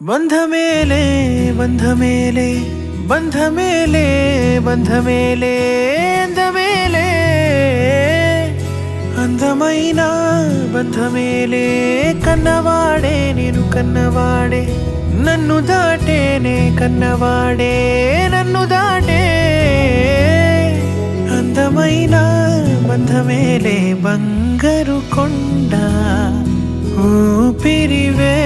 బంధమేలే బంధమేలే బంధమేలే బంధమేలే అందమేలే అందమైన బంధమేలే కన్నవాడే నేను కన్నవాడే నన్ను దాటేనే కన్నవాడే నన్ను దాటే అందమైన బంధమేలే బంగారు కొండ ఊపిరివే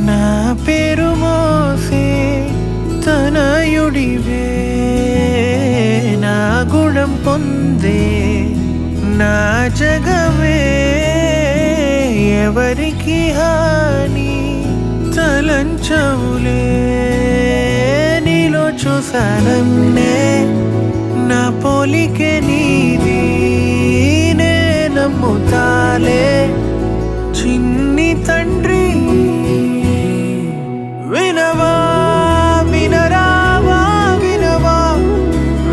నా పేరు మోసే తనయుడివే నా గుణం పొందే నా జగమే ఎవరికి హాని తలంచవులే నీలో చూసానన్నే నా పోలికే నీది నే నమ్ముతాలే చిన్ని తండ్రి వినవా వినరావా వినవా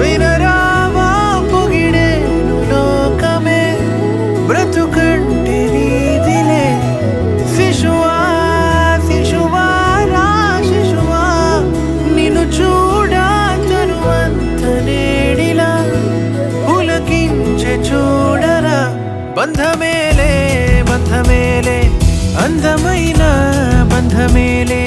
వినరావా పొగిడేను లోకమే బ్రతుకంటే నీదిలే శిశువా శిశువా రా శిశువా నిన్ను చూడా తరువంత నేడిలా పులకించే చూడరా బంధమేలే బంధమేలే అందమైన బంధమేలే